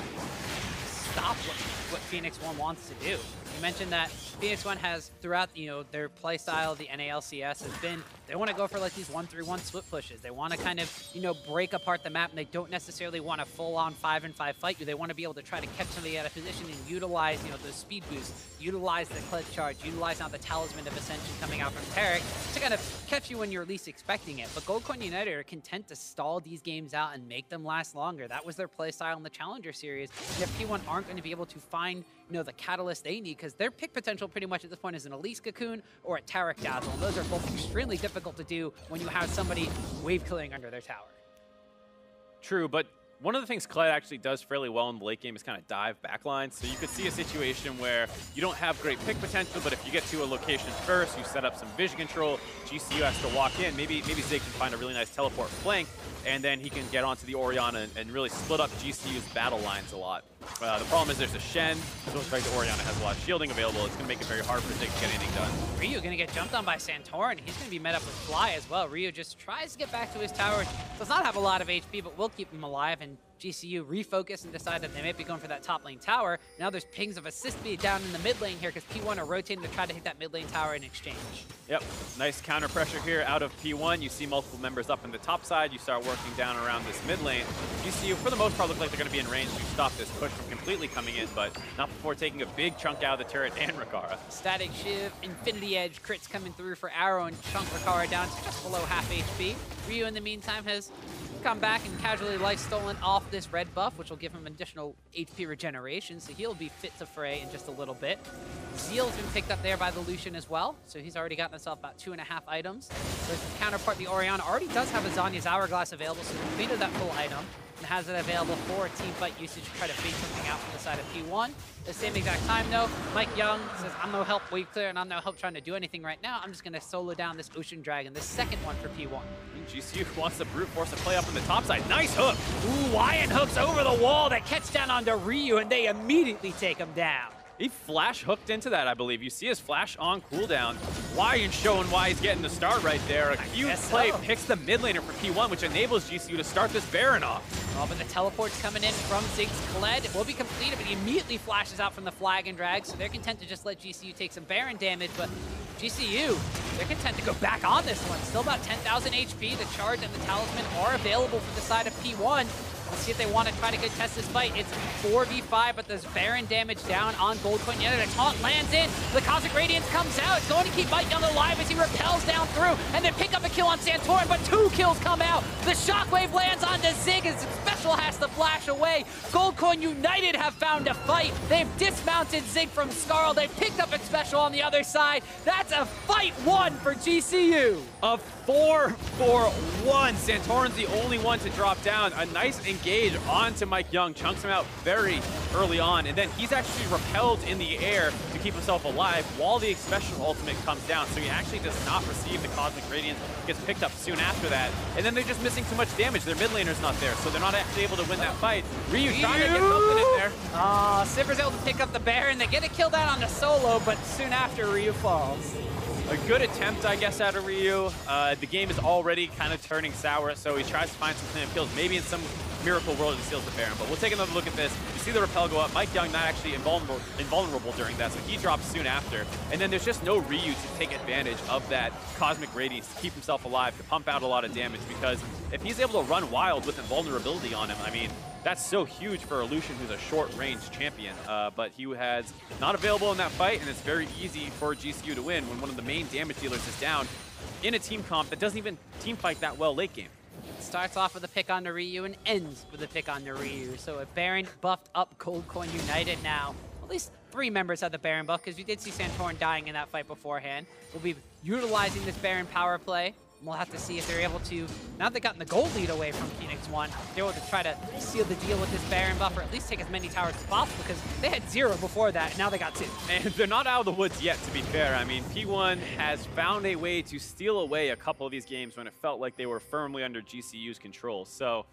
stop what Phoenix1 wants to do. You mentioned that Phoenix1 has, throughout, you know, their play style, the NALCS, has been, they want to go for like these 1-3-1 split pushes. They want to kind of, you know, break apart the map, and they don't necessarily want a full-on 5-and-5 fight you. They want to be able to try to catch somebody out of position and utilize, you know, the speed boost, utilize the Kled charge, utilize now the Talisman of Ascension coming out from Taric to kind of catch you when you're least expecting it. But Goldcoin United are content to stall these games out and make them last longer. That was their play style in the Challenger Series. And if P1 aren't going to be able to find, you know, the catalyst they need, because their pick potential pretty much at this point is an Elise Cocoon or a Taric Dazzle. And those are both extremely difficult to do when you have somebody wave killing under their tower. True, but one of the things Kled actually does fairly well in the late game is kind of dive backline. So you could see a situation where you don't have great pick potential, but if you get to a location first, you set up some vision control, GCU has to walk in. Maybe Zig can find a really nice teleport flank, and then he can get onto the Orianna and really split up GCU's battle lines a lot. The problem is there's a Shen. It looks like the Orianna has a lot of shielding available. It's going to make it very hard for Zig to get anything done. Ryu going to get jumped on by Santorin. He's going to be met up with Fly as well. Ryu just tries to get back to his tower. Does not have a lot of HP, but will keep him alive. And GCU refocus and decide that they might be going for that top lane tower. Now there's pings of assist speed down in the mid lane here because P1 are rotating to try to hit that mid lane tower in exchange. Yep, nice counter pressure here out of P1. You see multiple members up in the top side. You start working down around this mid lane. GCU, for the most part, look like they're going to be in range to stop this push from completely coming in, but not before taking a big chunk out of the turret and Rikara. Static Shiv, Infinity Edge, crits coming through for Arrow and chunk Rikara down to just below half HP. Ryu, in the meantime, has come back and casually life stolen off this red buff, which will give him additional HP regeneration, so he'll be fit to fray in just a little bit. Zeal's been picked up there by the Lucian as well, so he's already gotten himself about 2.5 items. So his counterpart, the Orianna, already does have a Zanya's Hourglass available, so he completed that full item and has it available for team fight usage to try to fade something out from the side of P1. At the same exact time, though, MikeYeung says, I'm no help wave clear, and I'm no help trying to do anything right now. I'm just going to solo down this Ocean Dragon, the second one for P1. GCU wants the brute force to play up on the top side. Nice hook! Ooh, Lion hooks over the wall that catch down onto Ryu, and they immediately take him down. He flash hooked into that, I believe. You see his flash on cooldown. Lion showing why he's getting the start right there. A cute play picks the mid laner for P1, which enables GCU to start this Baron off. Oh, but the teleport's coming in from Zig's Kled. It will be completed, but he immediately flashes out from the flag and drag, so they're content to just let GCU take some Baron damage, but GCU, they're content to go back on this one. Still about 10,000 HP. The charge and the talisman are available for the side of P1. Let's see if they want to try to contest this fight. It's 4v5, but there's Baron damage down on Goldcoin. The other taunt lands in. The Cosmic Radiance comes out. It's going to keep MikeYeung alive as he repels down through and then pick up a kill on Santorin, but 2 kills come out. The shockwave lands onto Zig as Xpecial has to flash away. Goldcoin United have found a fight. They've dismounted Zig from Skarl. They've picked up Xpecial on the other side. That's a fight 1 for GCU. A 4-for-1. Santorin's the only one to drop down. A nice engage onto MikeYeung, chunks him out very early on, and then he's actually repelled in the air to keep himself alive while the Xpecial ultimate comes down, so he actually does not receive the Cosmic Radiance, gets picked up soon after that, and then they're just missing too much damage. Their mid laner's not there, so they're not actually able to win that fight. Ryu trying to get something in there. Sivir's able to pick up the Baron. They get a kill down on the solo, but soon after, Ryu falls. A good attempt, I guess, out of Ryu. The game is already kind of turning sour, so he tries to find some clean-up kills. Maybe in some miracle world he steals the Baron, but we'll take another look at this. You see the repel go up. MikeYeung not actually invulnerable during that, so he drops soon after. And then there's just no Ryu to take advantage of that Cosmic Radiance to keep himself alive, to pump out a lot of damage, because if he's able to run wild with invulnerability on him, I mean, that's so huge for a Lucian who's a short-range champion, but he has not available in that fight, and it's very easy for GCU to win when one of the main damage dealers is down in a team comp that doesn't even team fight that well late game. It starts off with a pick on the Ryu and ends with a pick on the Ryu. So a Baron buffed up Goldcoin United now. At least 3 members have the Baron buff, because we did see Santorin dying in that fight beforehand. We'll be utilizing this Baron power play. We'll have to see if they're able to, now they've gotten the gold lead away from Phoenix1, they're able to try to seal the deal with this Baron buff, or at least take as many towers as possible, because they had 0 before that, and now they got 2. And they're not out of the woods yet, to be fair. I mean, P1 has found a way to steal away a couple of these games when it felt like they were firmly under GCU's control. So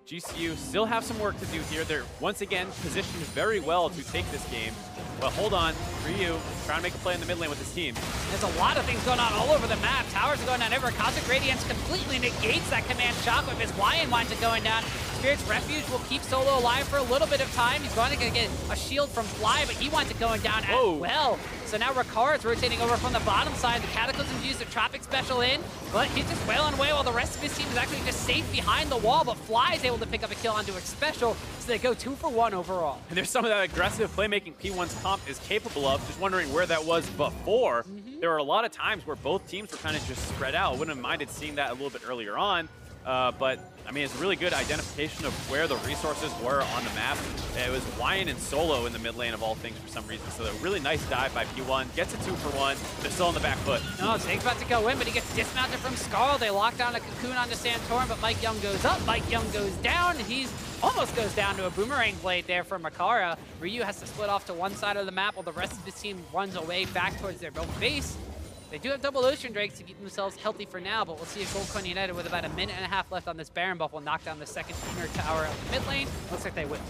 GCU still have some work to do here. They're, once again, positioned very well to take this game. But hold on, Ryu trying to make a play in the mid lane with his team. There's a lot of things going on all over the map. Towers are going down everywhere. Cosmic Radiance completely negates that command shockwave as Lion winds up going down. Spirit's Refuge will keep Solo alive for a little bit of time. He's going to get a shield from Fly, but he winds up going down as well. So now Rikara is rotating over from the bottom side. The Cataclysms use their Tropic Special in, but he's just wailing away while the rest of his team is actually just safe behind the wall, but Fly is able to pick up a kill onto Xpecial, so they go 2-for-1 overall. And there's some of that aggressive playmaking P1's comp is capable of. Just wondering where that was before. There were a lot of times where both teams were kind of just spread out. Wouldn't have minded seeing that a little bit earlier on. But, I mean, it's a really good identification of where the resources were on the map. It was Lion and Solo in the mid lane of all things for some reason. So a really nice dive by P1. Gets a 2-for-1. They're still on the back foot. No, Zig's about to go in, but he gets dismounted from Skarl. They lock down a cocoon onto Santorin, but MikeYeung goes up. MikeYeung goes down. He's almost goes down to a boomerang blade there from Rikara. Ryu has to split off to one side of the map while the rest of his team runs away back towards their own base. They do have double Ocean Drakes to keep themselves healthy for now, but we'll see if Goldcoin United, with about a minute and a half left on this Baron buff, will knock down the second inner tower of the mid lane. Looks like they will.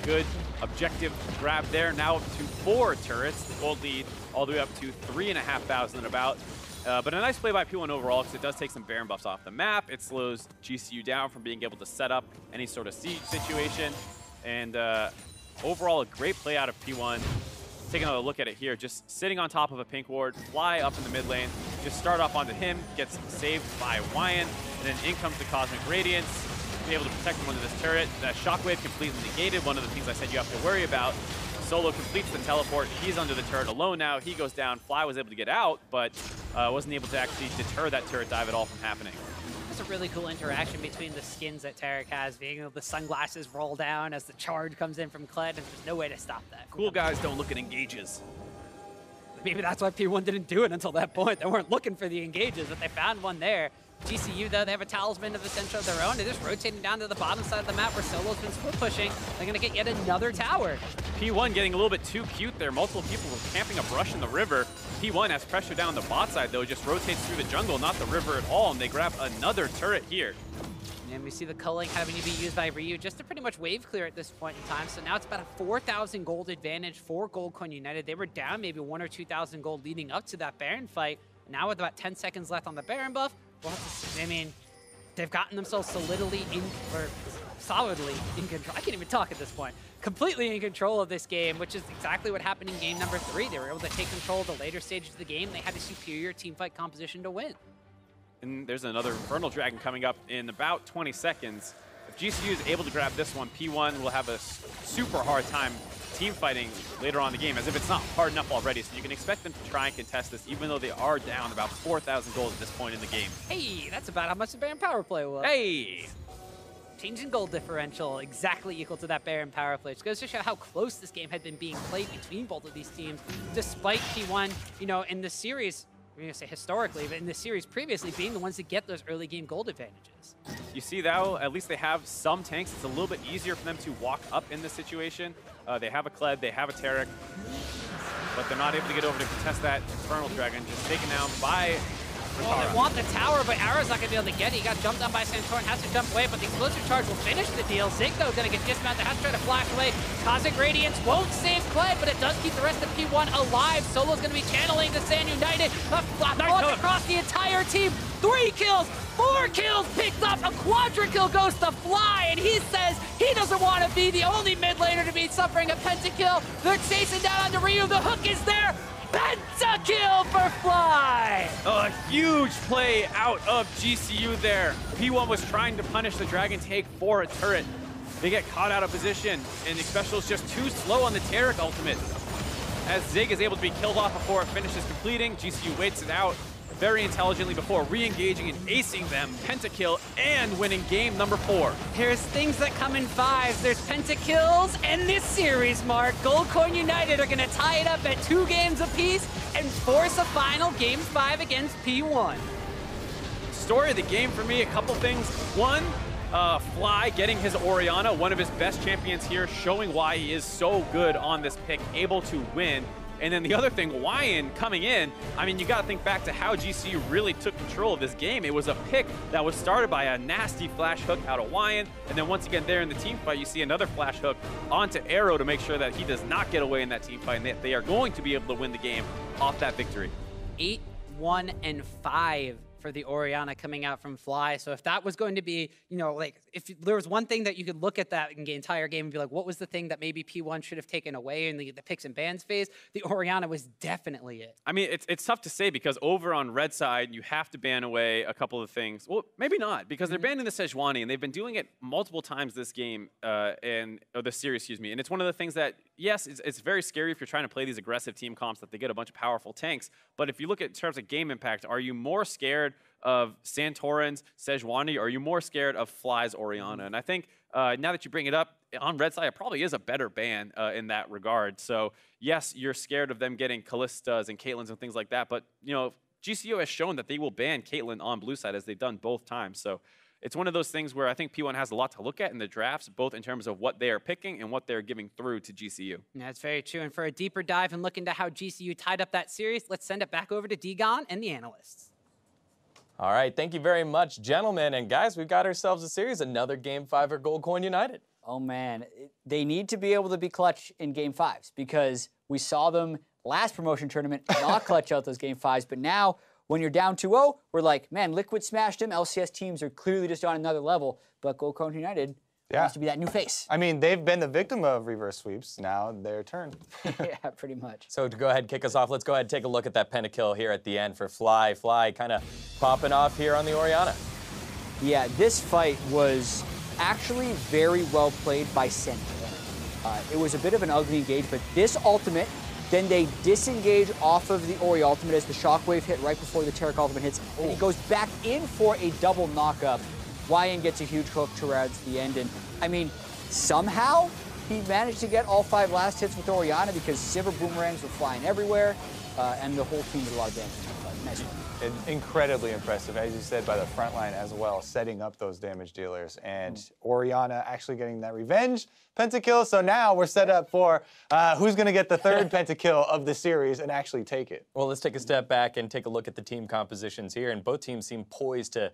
Good objective grab there. Now up to 4 turrets. The gold lead all the way up to 3,500 and about. But a nice play by P1 overall, because it does take some Baron buffs off the map. It slows GCU down from being able to set up any sort of siege situation. And overall, a great play out of P1. Taking another look at it here, just sitting on top of a pink ward, Fly up in the mid lane, just start off onto him, gets saved by Lion, and then in comes the Cosmic Radiance, be able to protect him under this turret. That shockwave completely negated, one of the things I said you have to worry about. Solo completes the teleport, he's under the turret alone now, he goes down. Fly was able to get out, but wasn't able to actually deter that turret dive at all from happening. There's a really cool interaction between the skins that Taric has, being able the sunglasses roll down as the charge comes in from Kled, and there's no way to stop that. Cool guys don't look at engages. Maybe that's why P1 didn't do it until that point. They weren't looking for the engages, but they found one there. GCU, though, they have a talisman of the center of their own. They're just rotating down to the bottom side of the map where Solo's been split pushing. They're going to get yet another tower. P1 getting a little bit too cute there. Multiple people were camping a brush in the river. P1 has pressure down the bot side, though, just rotates through the jungle, not the river at all, and they grab another turret here. And we see the culling having to be used by Ryu just to pretty much wave clear at this point in time. So now it's about a 4,000 gold advantage for Goldcoin United. They were down maybe 1,000 or 2,000 gold leading up to that Baron fight. Now with about 10 seconds left on the Baron buff, well, I mean, they've gotten themselves solidly in control. I can't even talk at this point. Completely in control of this game, which is exactly what happened in game number 3. They were able to take control of the later stages of the game. They had a superior teamfight composition to win. And there's another Infernal Dragon coming up in about 20 seconds. If GCU is able to grab this one, P1 will have a super hard time team fighting later on in the game, as if it's not hard enough already. So you can expect them to try and contest this, even though they are down about 4,000 gold at this point in the game. Hey, that's about how much the Baron power play was. Hey! Change in gold differential exactly equal to that Baron power play. It goes to show how close this game had been being played between both of these teams, despite P1, you know, in the series, we're going to say historically, but in the series previously being the ones that get those early game gold advantages. You see, though, at least they have some tanks. It's a little bit easier for them to walk up in this situation. They have a Kled, they have a Taric, but they're not able to get over to contest that Infernal Dragon, just taken down by Rikara. Well, they want the tower, but Arrow's not going to be able to get it. He got jumped on by Santorin, has to jump away, but the explosive charge will finish the deal. Zig, though, going to get dismounted, has to try to flash away. Cosmic Radiance won't save Kled, but it does keep the rest of P1 alive. Solo's going to be channeling the San United. Nice across the entire team. 3 kills, 4 kills picked up. A quadra kill goes to Fly, and he says he doesn't want to be the only mid laner to be suffering a pentakill. They're chasing down onto Ryu. The hook is there. Pentakill for Fly! A huge play out of GCU there. P1 was trying to punish the Dragon take for a turret. They get caught out of position, and Xpecial is just too slow on the Taric ultimate. As Zig is able to be killed off before it finishes completing, GCU waits it out very intelligently before re-engaging and acing them. Pentakill and winning game number 4. There's things that come in 5s. There's pentakills and this series, Mark. Goldcoin United are going to tie it up at 2 games apiece and force a final game 5 against P1. Story of the game for me, a couple things. One, Fly getting his Orianna, one of his best champions here, showing why he is so good on this pick, able to win. And then the other thing, Wyan coming in, I mean, you got to think back to how GCU really took control of this game. It was a pick that was started by a nasty flash hook out of Wyan, and then once again there in the team fight, you see another flash hook onto Arrow to make sure that he does not get away in that team fight, and they are going to be able to win the game off that victory. 8, 1, and 5 for the Orianna coming out from Fly. So if that was going to be, you know, like, if there was one thing that you could look at that in the entire game and be like, what was the thing that maybe P1 should have taken away in the picks and bans phase? The Orianna was definitely it. I mean, it's tough to say because over on red side, you have to ban away a couple of things. Well, maybe not, because they're banning the Sejuani, and they've been doing it multiple times this game, or this series, excuse me. And it's one of the things that, yes, it's very scary if you're trying to play these aggressive team comps that they get a bunch of powerful tanks. But if you look at in terms of game impact, are you more scared of Santorin's Sejuani, or are you more scared of Fly's Orianna? And I think now that you bring it up, on red side, it probably is a better ban in that regard. So yes, you're scared of them getting Kallistas and Caitlyn's and things like that, but you know, GCU has shown that they will ban Caitlyn on blue side, as they've done both times. So it's one of those things where I think P1 has a lot to look at in the drafts, both in terms of what they are picking and what they're giving through to GCU. Yeah, that's very true. And for a deeper dive and look into how GCU tied up that series, let's send it back over to Degon and the analysts. All right, thank you very much, gentlemen. And guys, we've got ourselves a series, another Game 5 for Goldcoin United. Oh, man. They need to be able to be clutch in Game 5s because we saw them last promotion tournament not clutch out those Game 5s. But now, when you're down 2-0, we're like, man, Liquid smashed them. LCS teams are clearly just on another level. But Goldcoin United wants to be that new face. I mean, they've been the victim of reverse sweeps. Now their turn. Yeah, pretty much. So to go ahead and kick us off, let's go ahead and take a look at that pentakill here at the end for Fly. Fly kind of popping off here on the Orianna. Yeah, this fight was actually very well played by Santorin. It was a bit of an ugly engage, but this ultimate Then they disengage off of the Ori ultimate as the shockwave hit right before the Taric ultimate hits. And he goes back in for a double knockup. YN gets a huge hook towards the end. And I mean, somehow he managed to get all 5 last hits with Orianna because Sivir boomerangs were flying everywhere. And the whole team did a lot of damage. Nice one. Incredibly impressive, as you said, by the front line as well, setting up those damage dealers. And Orianna actually getting that revenge pentakill. So now we're set up for who's going to get the 3rd pentakill of the series and actually take it. Well, let's take a step back and take a look at the team compositions here. And both teams seem poised to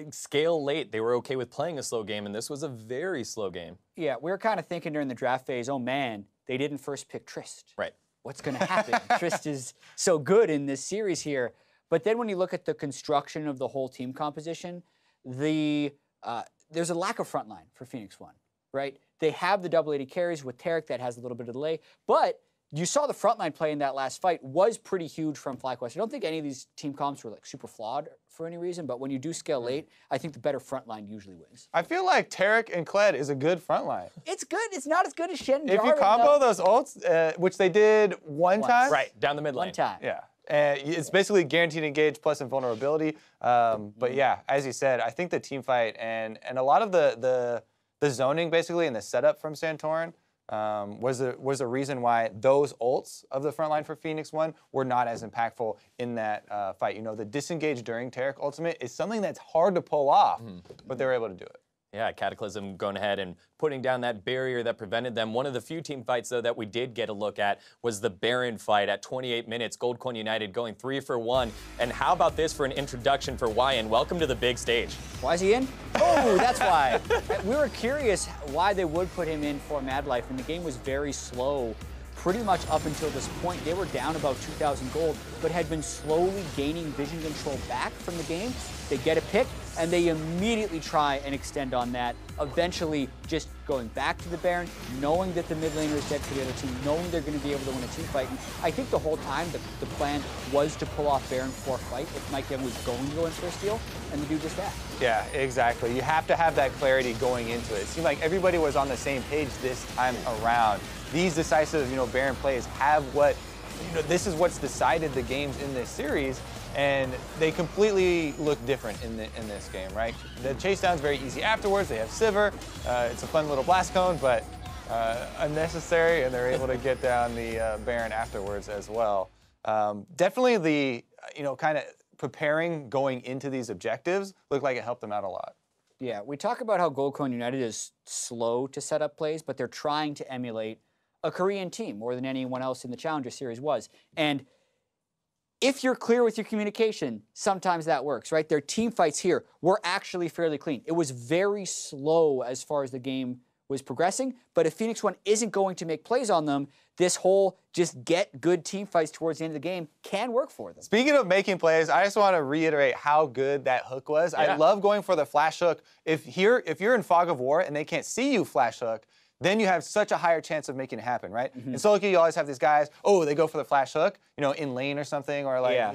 scale late. They were okay with playing a slow game, and this was a very slow game. Yeah, we were kind of thinking during the draft phase, oh man, they didn't first pick Trist. Right. What's going to happen? Trist is so good in this series here. But then when you look at the construction of the whole team composition, there's a lack of front line for Phoenix1, right? They have the double AD carries with Taric that has a little bit of delay, but you saw the front line play in that last fight was pretty huge from FlyQuest. I don't think any of these team comps were like super flawed for any reason, but when you do scale late, I think the better front line usually wins. I feel like Taric and Kled is a good front line. It's good. It's not as good as Shen and If Jarvan, you combo though. those ults, which they did once time. Right, down the mid lane. One time. Yeah. It's basically guaranteed engage plus invulnerability. But yeah, as you said, I think the team fight and a lot of the zoning basically and the setup from Santorin was a reason why those ults of the front line for Phoenix1 were not as impactful in that fight. You know, the disengage during Taric ultimate is something that's hard to pull off, but they were able to do it. Yeah, Cataclysm going ahead and putting down that barrier that prevented them. One of the few team fights, though, that we did get a look at was the Baron fight at 28 minutes. Goldcoin United going 3 for 1. And how about this for an introduction for YN? Welcome to the big stage. Why is he in? Oh, that's why. We were curious why they would put him in for Madlife, and the game was very slow. Pretty much up until this point, they were down about 2,000 gold, but had been slowly gaining vision control back from the game. They get a pick, and they immediately try and extend on that, eventually just going back to the Baron, knowing that the mid laner is dead for the other team, knowing they're going to be able to win a team fight. And I think the whole time the plan was to pull off Baron for a fight if MikeYeung was going to go in for a steal, and to do just that. Yeah, exactly. You have to have that clarity going into it. It seemed like everybody was on the same page this time around. These decisive, Baron plays have what, this is what's decided the games in this series, and they completely look different in this game, right? The chase down's very easy afterwards. They have Sivir. It's a fun little blast cone, but unnecessary, and they're able to get down the Baron afterwards as well. Definitely the, kind of preparing going into these objectives looked like it helped them out a lot. Yeah, we talk about how Goldcoin United is slow to set up plays, but they're trying to emulate a Korean team more than anyone else in the Challenger Series was. And if you're clear with your communication, sometimes that works, right? Their team fights here were actually fairly clean. It was very slow as far as the game was progressing, but if Phoenix1 isn't going to make plays on them, this whole just get good team fights towards the end of the game can work for them. Speaking of making plays, I just want to reiterate how good that hook was. Yeah. I love going for the flash hook. If you're in Fog of War and they can't see you flash hook, then you have such a higher chance of making it happen, right? In solo queue, you always have these guys, they go for the flash hook, in lane or something, or like,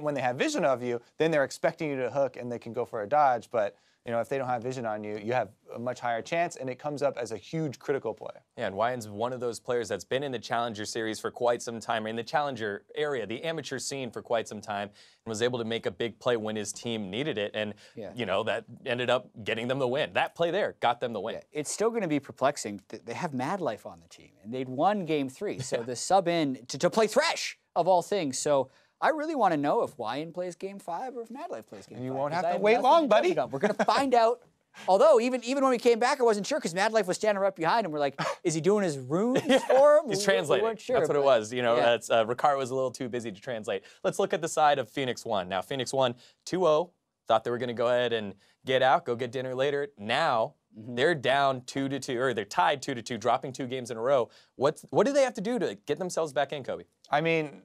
when they have vision of you, then they're expecting you to hook and they can go for a dodge, but if they don't have vision on you, you have a much higher chance, and it comes up as a huge critical play. Yeah, and YN's one of those players that's been in the Challenger Series for quite some time, or in the Challenger area, the amateur scene for quite some time, and was able to make a big play when his team needed it, and, that ended up getting them the win. That play there got them the win. Yeah, it's still going to be perplexing. They have Madlife on the team, and they'd won Game 3, so the sub in to play Thresh, of all things, so I really want to know if YN plays Game 5 or if Madlife plays Game 5. You won't have to wait long, buddy. We're going to find out. Although, even when we came back, I wasn't sure because Madlife was standing right behind him. We're like, is he doing his runes for him? He's translating. We weren't sure, that's what it was. Rikara was a little too busy to translate. Let's look at the side of Phoenix1. Now, Phoenix1, 2-0. Thought they were going to go ahead and get out, go get dinner later. Now, they're down 2-2, or they're tied 2-2, dropping 2 games in a row. What do they have to do to get themselves back in, Kobe? I mean,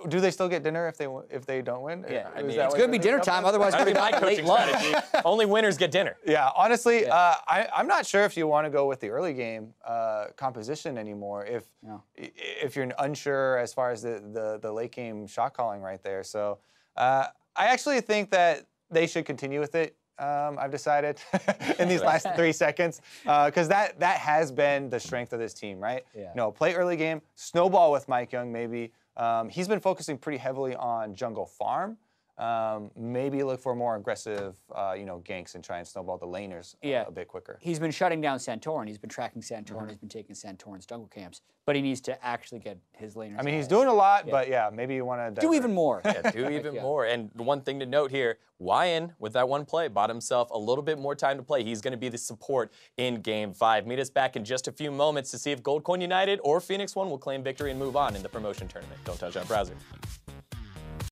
do they still get dinner if they don't win? Yeah, I mean, it's going to be dinner time. Otherwise, that'd be my coaching strategy. Only winners get dinner. Yeah, honestly, I'm not sure if you want to go with the early game composition anymore. If you're unsure as far as the late game shot calling right there. So I actually think that they should continue with it. I've decided in these last 3 seconds, because that has been the strength of this team, right? Yeah. You know, play early game, snowball with MikeYeung maybe. He's been focusing pretty heavily on jungle farm. Maybe look for more aggressive, you know, ganks and try and snowball the laners a bit quicker. He's been shutting down Santorin. He's been tracking Santorin. He's been taking Santorin's jungle camps. But he needs to actually get his laners. I mean, he's doing a lot, but yeah, maybe you want to do even more. Yeah, do even more. And one thing to note here, YN, with that one play, bought himself a little bit more time to play. He's going to be the support in Game 5. Meet us back in just a few moments to see if Gold Coin United or Phoenix1 will claim victory and move on in the promotion tournament. Don't touch that browser.